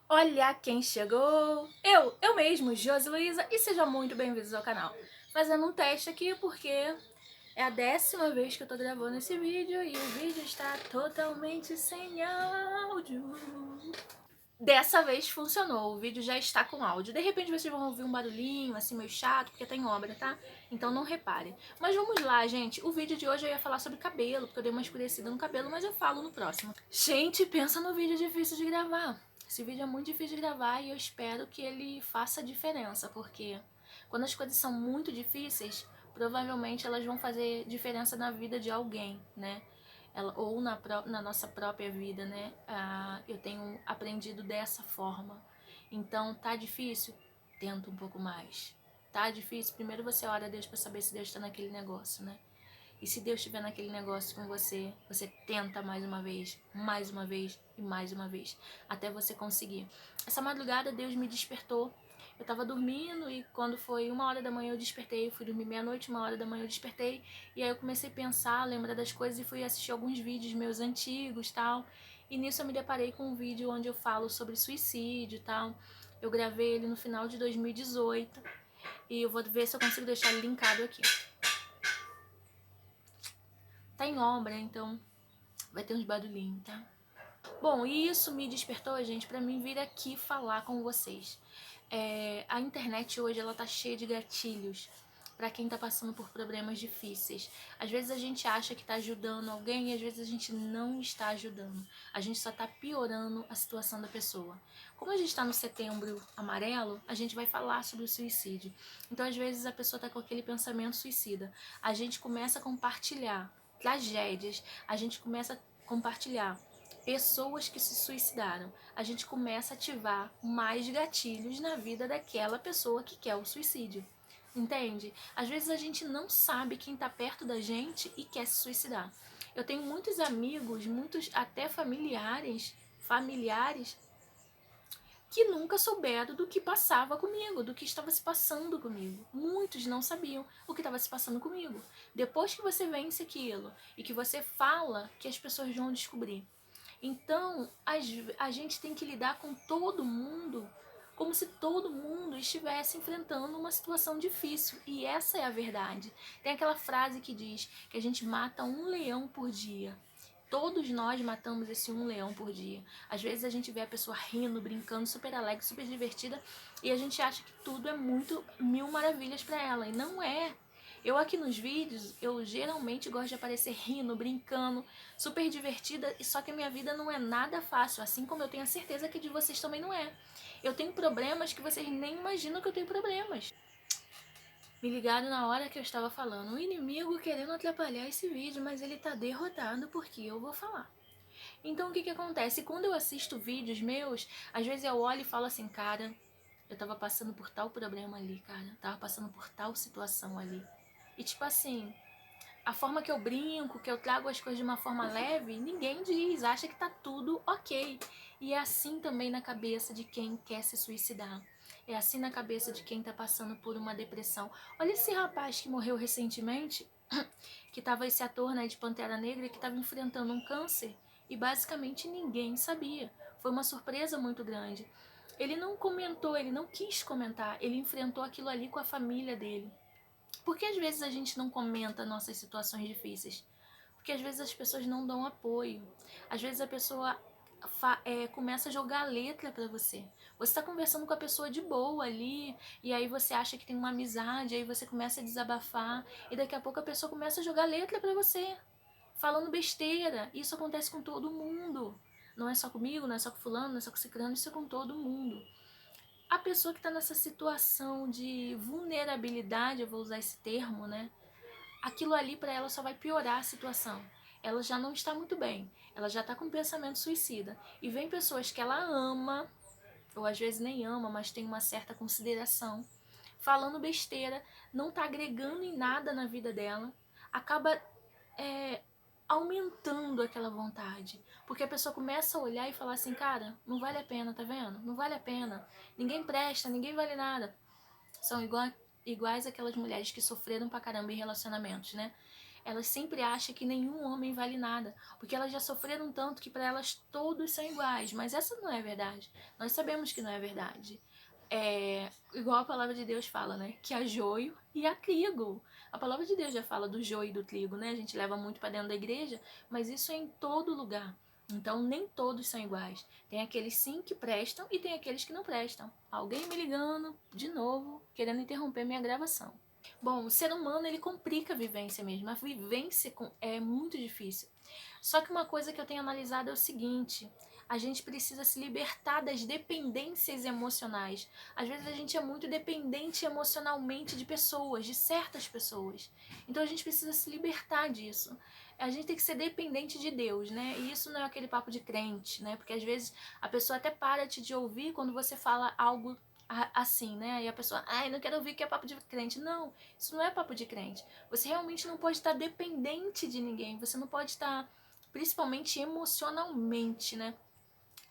Olha quem chegou! Eu mesmo, Josi Luísa, e seja muito bem-vindos ao canal. Fazendo um teste aqui porque é a 10ª vez que eu tô gravando esse vídeo e o vídeo está totalmente sem áudio. Dessa vez funcionou, o vídeo já está com áudio. De repente vocês vão ouvir um barulhinho assim meio chato, porque tá em obra, tá? Então não reparem. Mas vamos lá, gente. O vídeo de hoje eu ia falar sobre cabelo, porque eu dei uma escurecida no cabelo, mas eu falo no próximo. Gente, pensa no vídeo difícil de gravar. Esse vídeo é muito difícil de gravar e eu espero que ele faça diferença, porque quando as coisas são muito difíceis, provavelmente elas vão fazer diferença na vida de alguém, né? Ou na nossa própria vida, né? Eu tenho aprendido dessa forma. Então, tá difícil? Tenta um pouco mais. Tá difícil? Primeiro você ora a Deus para saber se Deus está naquele negócio, né? E se Deus estiver naquele negócio com você, você tenta mais uma vez e mais uma vez, até você conseguir. Essa madrugada Deus me despertou. Eu tava dormindo e quando foi 1h da manhã eu despertei, fui dormir meia-noite, 1h da manhã eu despertei, e aí eu comecei a pensar, lembrar das coisas e fui assistir alguns vídeos meus antigos tal. E nisso eu me deparei com um vídeo onde eu falo sobre suicídio e tal. Eu gravei ele no final de 2018 e eu vou ver se eu consigo deixar ele linkado aqui. Tá em obra, então vai ter uns barulhinhos, tá? Bom, e isso me despertou, gente, pra mim vir aqui falar com vocês. A internet hoje, ela tá cheia de gatilhos pra quem tá passando por problemas difíceis. Às vezes a gente acha que tá ajudando alguém e às vezes a gente não está ajudando. A gente só tá piorando a situação da pessoa. Como a gente tá no setembro amarelo, a gente vai falar sobre o suicídio. Então, às vezes a pessoa tá com aquele pensamento suicida. A gente começa a compartilhar tragédias, a gente começa a compartilhar pessoas que se suicidaram, a gente começa a ativar mais gatilhos na vida daquela pessoa que quer o suicídio. Entende? Às vezes a gente não sabe quem tá perto da gente e quer se suicidar. Eu tenho muitos amigos, muitos até familiares que nunca souberam do que passava comigo, do que estava se passando comigo. Muitos não sabiam o que estava se passando comigo. Depois que você vence aquilo e que você fala, que as pessoas vão descobrir. Então, a gente tem que lidar com todo mundo como se todo mundo estivesse enfrentando uma situação difícil. E essa é a verdade. Tem aquela frase que diz que a gente mata um leão por dia. Todos nós matamos esse um leão por dia. Às vezes a gente vê a pessoa rindo, brincando, super alegre, super divertida, e a gente acha que tudo é muito mil maravilhas para ela. E não é. Eu aqui nos vídeos, eu geralmente gosto de aparecer rindo, brincando, super divertida, só que a minha vida não é nada fácil, assim como eu tenho a certeza que de vocês também não é. Eu tenho problemas que vocês nem imaginam que eu tenho problemas. Me ligaram na hora que eu estava falando, o inimigo querendo atrapalhar esse vídeo, mas ele tá derrotado porque eu vou falar. Então o que acontece? Quando eu assisto vídeos meus, às vezes eu olho e falo assim, cara, eu tava passando por tal problema ali, cara, tava passando por tal situação ali. E tipo assim, a forma que eu brinco, que eu trago as coisas de uma forma leve, ninguém diz, acha que tá tudo ok. E é assim também na cabeça de quem quer se suicidar. É assim na cabeça de quem tá passando por uma depressão. Olha esse rapaz que morreu recentemente, que tava esse ator, né, de Pantera Negra, que tava enfrentando um câncer e basicamente ninguém sabia. Foi uma surpresa muito grande. Ele não comentou, ele não quis comentar, ele enfrentou aquilo ali com a família dele. Porque às vezes a gente não comenta nossas situações difíceis? Porque às vezes as pessoas não dão apoio. Às vezes a pessoa começa a jogar letra pra você. Você tá conversando com a pessoa de boa ali, e aí você acha que tem uma amizade, aí você começa a desabafar, e daqui a pouco a pessoa começa a jogar letra pra você, falando besteira. Isso acontece com todo mundo. Não é só comigo, não é só com fulano, não é só com ciclano, isso é com todo mundo. A pessoa que está nessa situação de vulnerabilidade, eu vou usar esse termo, né? Aquilo ali para ela só vai piorar a situação. Ela já não está muito bem, ela já está com um pensamento suicida. E vem pessoas que ela ama, ou às vezes nem ama, mas tem uma certa consideração, falando besteira, não está agregando em nada na vida dela, acaba aumentando aquela vontade. Porque a pessoa começa a olhar e falar assim, cara, não vale a pena, tá vendo? Não vale a pena. Ninguém presta, ninguém vale nada. São iguais aquelas mulheres que sofreram pra caramba em relacionamentos, né? elas sempre acham que nenhum homem vale nada, porque elas já sofreram tanto que para elas todos são iguais, mas essa não é a verdade. Nós sabemos que não é verdade. É igual a palavra de Deus fala, né? Que há joio e há trigo. A palavra de Deus já fala do joio e do trigo, né? A gente leva muito para dentro da igreja, mas isso é em todo lugar. Então nem todos são iguais. Tem aqueles sim que prestam e tem aqueles que não prestam. Alguém me ligando de novo, querendo interromper minha gravação. Bom, o ser humano ele complica a vivência mesmo. A vivência é muito difícil. Só que uma coisa que eu tenho analisado é o seguinte: a gente precisa se libertar das dependências emocionais. Às vezes a gente é muito dependente emocionalmente de pessoas, de certas pessoas. Então a gente precisa se libertar disso. A gente tem que ser dependente de Deus, né? E isso não é aquele papo de crente, né? Porque às vezes a pessoa até para de ouvir quando você fala algo assim, né? E a pessoa, ai, não quero ouvir que é papo de crente. Não, isso não é papo de crente. Você realmente não pode estar dependente de ninguém. Você não pode estar, principalmente emocionalmente, né?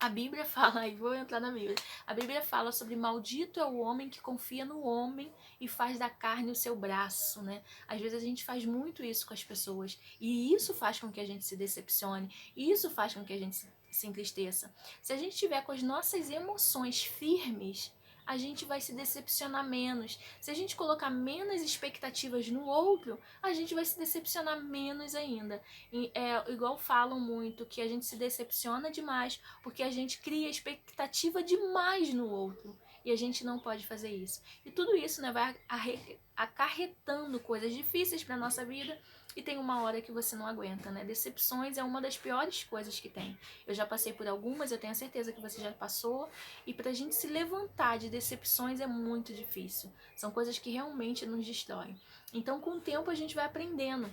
A Bíblia fala, aí vou entrar na Bíblia. A Bíblia fala sobre maldito é o homem que confia no homem e faz da carne o seu braço, né? Às vezes a gente faz muito isso com as pessoas e isso faz com que a gente se decepcione, e isso faz com que a gente se entristeça. Se a gente tiver com as nossas emoções firmes, a gente vai se decepcionar menos. Se a gente colocar menos expectativas no outro, a gente vai se decepcionar menos ainda. E é igual falam muito que a gente se decepciona demais porque a gente cria expectativa demais no outro. E a gente não pode fazer isso. E tudo isso, né, vai acarretando coisas difíceis para nossa vida. E tem uma hora que você não aguenta, né? Decepções é uma das piores coisas que tem. Eu já passei por algumas, eu tenho certeza que você já passou. E pra gente se levantar de decepções é muito difícil. São coisas que realmente nos destroem. Então, com o tempo, a gente vai aprendendo.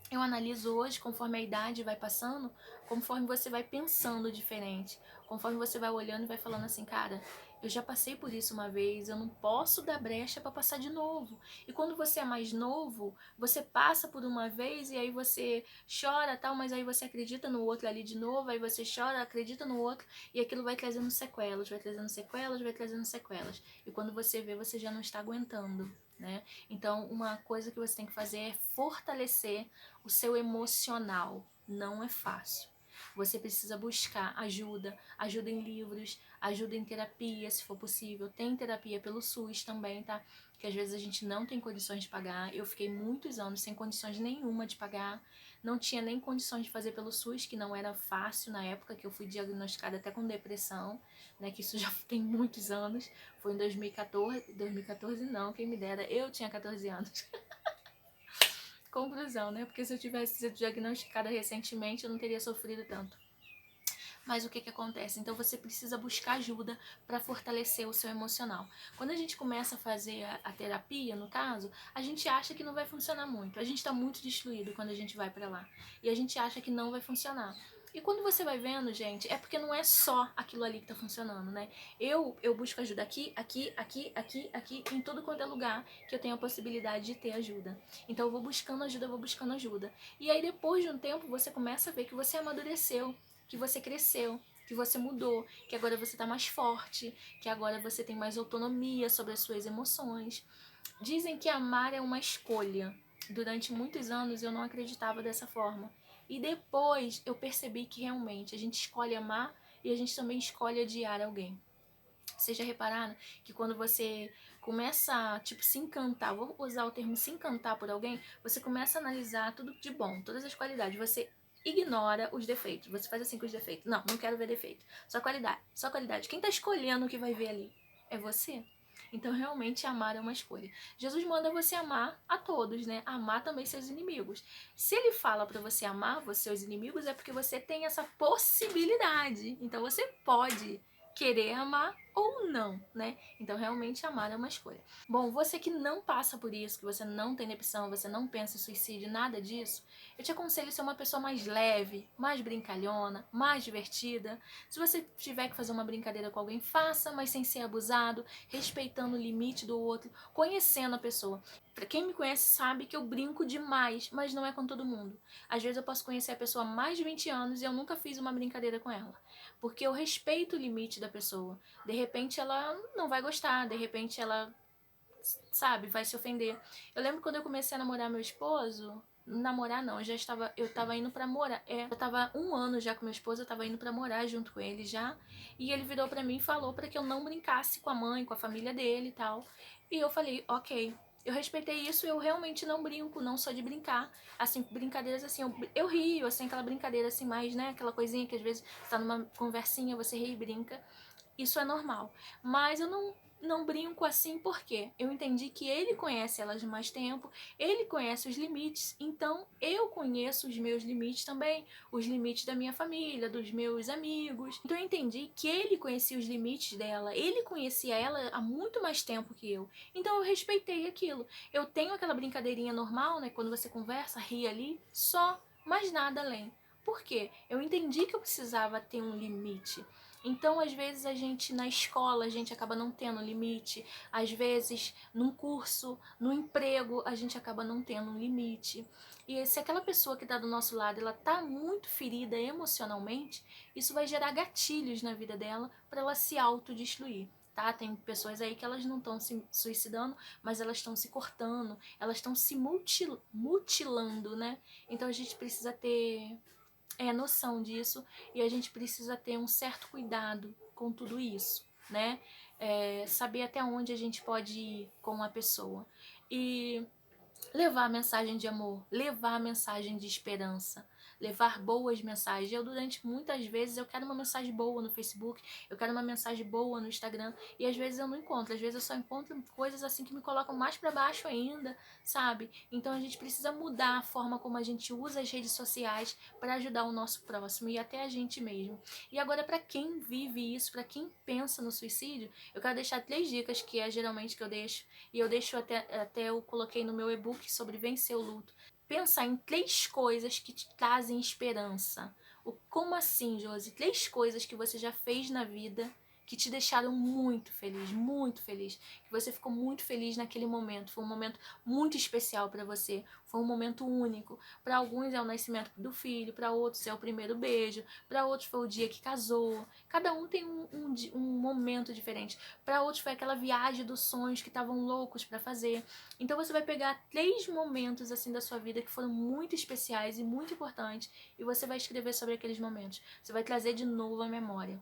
Eu analiso hoje, conforme a idade vai passando, conforme você vai pensando diferente, conforme você vai olhando e vai falando assim, cara, eu já passei por isso uma vez, eu não posso dar brecha para passar de novo. E quando você é mais novo, você passa por uma vez e aí você chora, tal, mas aí você acredita no outro ali de novo, aí você chora, acredita no outro, e aquilo vai trazendo sequelas, vai trazendo sequelas, vai trazendo sequelas. E quando você vê, você já não está aguentando, né? Então, uma coisa que você tem que fazer é fortalecer o seu emocional. Não é fácil. Você precisa buscar ajuda, ajuda em livros, ajuda em terapia, se for possível. Tem terapia pelo SUS também, tá? Que às vezes a gente não tem condições de pagar. Eu fiquei muitos anos sem condições nenhuma de pagar. Não tinha nem condições de fazer pelo SUS, que não era fácil na época que eu fui diagnosticada até com depressão, né? Que isso já tem muitos anos. Foi em 2014. 2014 não, quem me dera. Eu tinha 14 anos. Conclusão, né? Porque se eu tivesse sido diagnosticada recentemente, eu não teria sofrido tanto. Mas o que acontece? Então você precisa buscar ajuda para fortalecer o seu emocional. Quando a gente começa a fazer a terapia, no caso, a gente acha que não vai funcionar muito. A gente está muito destruído quando a gente vai para lá. E a gente acha que não vai funcionar. E quando você vai vendo, gente, é porque não é só aquilo ali que tá funcionando, né? Eu busco ajuda aqui, em tudo quanto é lugar que eu tenho a possibilidade de ter ajuda. Então eu vou buscando ajuda, vou buscando ajuda. E aí depois de um tempo você começa a ver que você amadureceu, que você cresceu, que você mudou, que agora você tá mais forte, que agora você tem mais autonomia sobre as suas emoções. Dizem que amar é uma escolha. Durante muitos anos eu não acreditava dessa forma. E depois eu percebi que realmente a gente escolhe amar e a gente também escolhe odiar alguém. Vocês já repararam que quando você começa a, tipo, se encantar, vou usar o termo se encantar por alguém, você começa a analisar tudo de bom, todas as qualidades, você ignora os defeitos, você faz assim com os defeitos, não quero ver defeito, só qualidade. Quem tá escolhendo o que vai ver ali? É você. Então, realmente, amar é uma escolha. Jesus manda você amar a todos, né? Amar também seus inimigos. Se ele fala para você amar os seus inimigos, é porque você tem essa possibilidade. Então, você pode querer amar ou não, né? Então, realmente, amar é uma escolha. Bom, você que não passa por isso, que você não tem depressão, você não pensa em suicídio, nada disso, eu te aconselho a ser uma pessoa mais leve, mais brincalhona, mais divertida. Se você tiver que fazer uma brincadeira com alguém, faça, mas sem ser abusado, respeitando o limite do outro, conhecendo a pessoa. Pra quem me conhece sabe que eu brinco demais, mas não é com todo mundo. Às vezes eu posso conhecer a pessoa há mais de 20 anos e eu nunca fiz uma brincadeira com ela. Porque eu respeito o limite da pessoa. De repente ela não vai gostar, de repente ela, sabe, vai se ofender. Eu lembro quando eu comecei a namorar meu esposo, namorar não, eu tava indo pra morar, eu tava 1 ano já com meu esposo, eu tava indo pra morar junto com ele já, e ele virou pra mim e falou pra que eu não brincasse com a mãe, com a família dele e tal, e eu falei, ok, eu respeitei isso, eu realmente não brinco, não sou de brincar, assim, brincadeiras assim, eu rio, assim, aquela brincadeira assim, mais, né, aquela coisinha que às vezes você tá numa conversinha, você ri e brinca, isso é normal. Mas eu não brinco assim porque eu entendi que ele conhece elas de mais tempo, ele conhece os limites, então eu conheço os meus limites também, os limites da minha família, dos meus amigos. Então eu entendi que ele conhecia os limites dela, ele conhecia ela há muito mais tempo que eu. Então eu respeitei aquilo. Eu tenho aquela brincadeirinha normal, né, quando você conversa, ri ali, só, mais nada além. Por quê? Eu entendi que eu precisava ter um limite. Então, às vezes, a gente na escola, a gente acaba não tendo limite. Às vezes, num curso, no emprego, a gente acaba não tendo um limite. E se aquela pessoa que está do nosso lado, ela tá muito ferida emocionalmente, isso vai gerar gatilhos na vida dela para ela se autodestruir. Tá? Tem pessoas aí que elas não estão se suicidando, mas elas estão se cortando, elas estão se mutilando, né? Então a gente precisa ter noção disso e a gente precisa ter um certo cuidado com tudo isso, né? Saber até onde a gente pode ir com a pessoa e levar a mensagem de amor, levar a mensagem de esperança, levar boas mensagens. Eu, durante muitas vezes, eu quero uma mensagem boa no Facebook, eu quero uma mensagem boa no Instagram, e às vezes eu não encontro, às vezes eu só encontro coisas assim que me colocam mais para baixo ainda, sabe? Então a gente precisa mudar a forma como a gente usa as redes sociais para ajudar o nosso próximo e até a gente mesmo. E agora, para quem vive isso, para quem pensa no suicídio, eu quero deixar 3 dicas que é geralmente que eu deixo, e eu deixo até eu coloquei no meu e-book sobre vencer o luto. Pensar em 3 coisas que te trazem esperança. Como assim, Josi? 3 coisas que você já fez na vida que te deixaram muito feliz, que você ficou muito feliz naquele momento. Foi um momento muito especial para você, foi um momento único. Para alguns é o nascimento do filho, para outros é o primeiro beijo, para outros foi o dia que casou. Cada um tem um momento diferente. Para outros foi aquela viagem dos sonhos que estavam loucos para fazer. Então você vai pegar 3 momentos assim da sua vida que foram muito especiais e muito importantes e você vai escrever sobre aqueles momentos. Você vai trazer de novo a memória.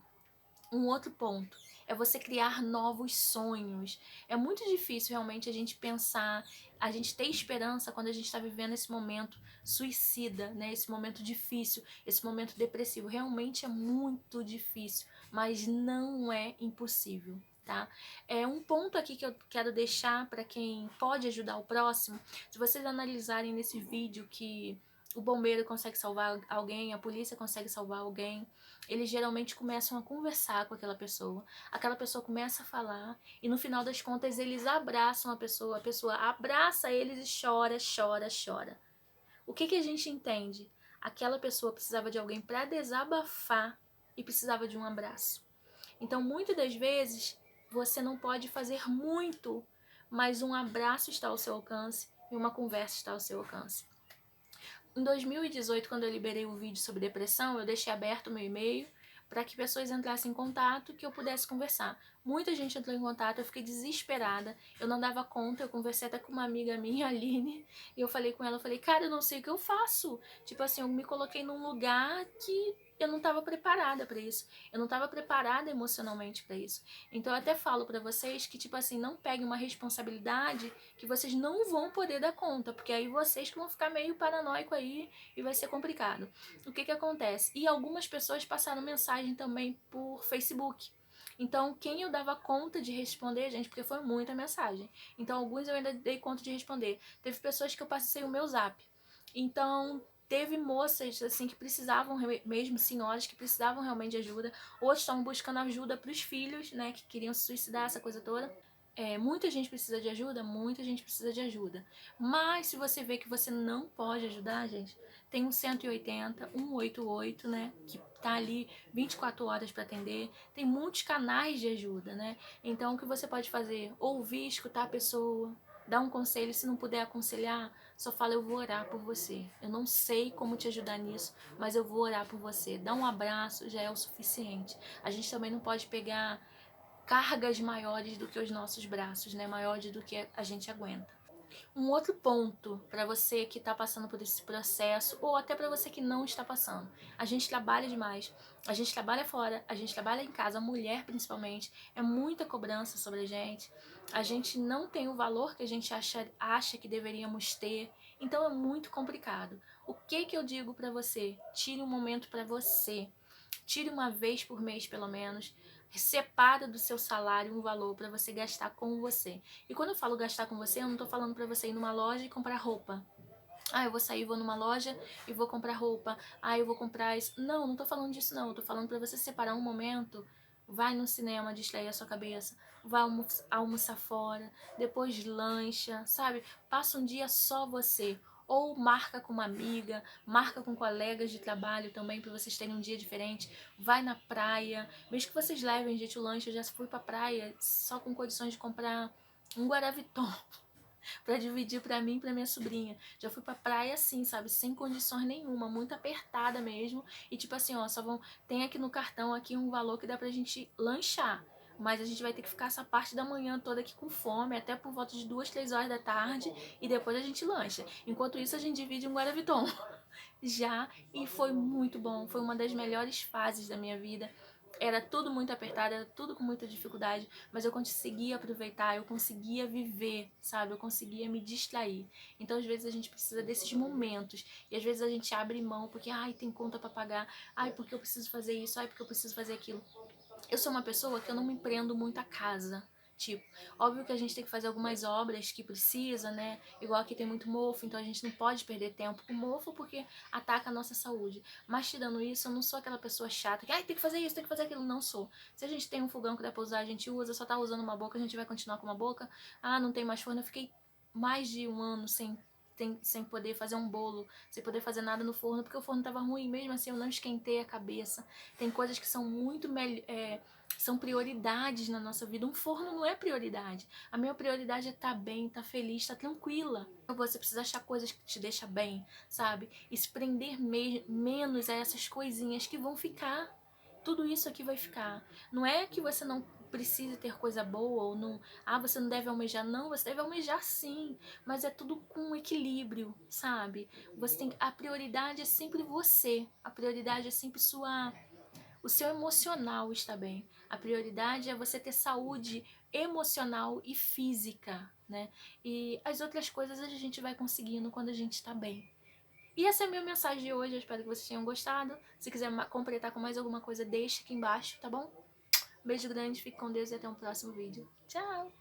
Um outro ponto é você criar novos sonhos. É muito difícil realmente a gente pensar, a gente ter esperança quando a gente está vivendo esse momento suicida, né? Esse momento difícil, esse momento depressivo. Realmente é muito difícil, mas não é impossível. Tá? Um ponto aqui que eu quero deixar para quem pode ajudar o próximo, se vocês analisarem nesse vídeo que o bombeiro consegue salvar alguém, a polícia consegue salvar alguém, eles geralmente começam a conversar com aquela pessoa começa a falar, e no final das contas eles abraçam a pessoa abraça eles e chora, chora, chora. O que a gente entende? Aquela pessoa precisava de alguém para desabafar e precisava de um abraço. Então, muitas das vezes, você não pode fazer muito, mas um abraço está ao seu alcance e uma conversa está ao seu alcance. Em 2018, quando eu liberei o vídeo sobre depressão, eu deixei aberto o meu e-mail para que pessoas entrassem em contato, que eu pudesse conversar. Muita gente entrou em contato, eu fiquei desesperada, eu não dava conta, eu conversei até com uma amiga minha, Aline, e eu falei com ela, eu falei, cara, eu não sei o que eu faço. Tipo assim, eu me coloquei num lugar que eu não estava preparada para isso. Eu não estava preparada emocionalmente para isso. Então eu até falo para vocês que, tipo assim, não peguem uma responsabilidade que vocês não vão poder dar conta, porque aí vocês que vão ficar meio paranoico aí e vai ser complicado. O que acontece? E algumas pessoas passaram mensagem também por Facebook. Então, quem eu dava conta de responder, gente, porque foi muita mensagem. Então, alguns eu ainda dei conta de responder. Teve pessoas que eu passei o meu zap. Então, teve moças, assim, que precisavam mesmo, senhoras que precisavam realmente de ajuda. Outros estavam buscando ajuda para os filhos, né, que queriam se suicidar, essa coisa toda. Muita gente precisa de ajuda, muita gente precisa de ajuda. Mas se você vê que você não pode ajudar, gente, tem um 180, 188, né, que tá ali 24 horas para atender. Tem muitos canais de ajuda, né? Então o que você pode fazer? Ouvir, escutar a pessoa, dar um conselho, se não puder aconselhar, só fala, eu vou orar por você. Eu não sei como te ajudar nisso, mas eu vou orar por você. Dar um abraço já é o suficiente. A gente também não pode pegar cargas maiores do que os nossos braços, né? Maiores do que a gente aguenta. Um outro ponto para você que está passando por esse processo, ou até para você que não está passando. A gente trabalha demais, a gente trabalha fora, a gente trabalha em casa, a mulher principalmente, é muita cobrança sobre a gente não tem o valor que a gente acha que deveríamos ter, então é muito complicado. O que que eu digo para você? Tire um momento para você. Tire uma vez por mês, pelo menos. Separa do seu salário um valor para você gastar com você. E quando eu falo gastar com você, eu não tô falando para você ir numa loja e comprar roupa. Ah, eu vou sair, vou numa loja e vou comprar roupa. Ah, eu vou comprar isso. Não, não tô falando disso não. Eu tô falando para você separar um momento. Vai no cinema, distrair a sua cabeça. Vai almoçar fora. Depois lancha, sabe? Passa um dia só você. Ou marca com uma amiga, marca com colegas de trabalho também, para vocês terem um dia diferente. Vai na praia. Mesmo que vocês levem, gente, o lanche. Eu já fui pra praia só com condições de comprar um Guaraviton para dividir para mim e para minha sobrinha. Já fui pra praia assim, sabe, sem condições nenhuma, muito apertada mesmo. E tipo assim, ó, só vão tem aqui no cartão aqui um valor que dá pra gente lanchar. Mas a gente vai ter que ficar essa parte da manhã toda aqui com fome, até por volta de 2, 3 horas da tarde, e depois a gente lancha. Enquanto isso, a gente divide um Guaraviton. Já, e foi muito bom, foi uma das melhores fases da minha vida. Era tudo muito apertado, era tudo com muita dificuldade, mas eu conseguia aproveitar, eu conseguia viver, sabe? Eu conseguia me distrair. Então, às vezes, a gente precisa desses momentos. E às vezes a gente abre mão porque, ai, tem conta pra pagar, ai, porque eu preciso fazer isso, ai, porque eu preciso fazer aquilo. Eu sou uma pessoa que eu não me prendo muito a casa. Tipo, óbvio que a gente tem que fazer algumas obras que precisa, né? Igual aqui tem muito mofo, então a gente não pode perder tempo com mofo porque ataca a nossa saúde. Mas tirando isso, eu não sou aquela pessoa chata que, ai, tem que fazer isso, tem que fazer aquilo. Não sou. Se a gente tem um fogão que dá pra usar, a gente usa, só tá usando uma boca, a gente vai continuar com uma boca. Ah, não tem mais forno. Eu fiquei mais de um ano sem poder fazer um bolo, sem poder fazer nada no forno, porque o forno tava ruim, mesmo assim eu não esquentei a cabeça. Tem coisas que são muito são prioridades na nossa vida. Um forno não é prioridade. A minha prioridade é estar bem, estar feliz, estar tranquila. Você precisa achar coisas que te deixam bem, sabe? E se prender menos a essas coisinhas que vão ficar. Tudo isso aqui vai ficar. Não é que você não precise ter coisa boa ou não, ah, você não deve almejar, não, você deve almejar sim, mas é tudo com equilíbrio, sabe? Você tem a prioridade é sempre você, a prioridade é sempre o seu emocional está bem. A prioridade é você ter saúde emocional e física, né? E as outras coisas a gente vai conseguindo quando a gente está bem. E essa é a minha mensagem de hoje, eu espero que vocês tenham gostado. Se quiser completar com mais alguma coisa, deixa aqui embaixo, tá bom? Beijo grande, fique com Deus e até um próximo vídeo. Tchau!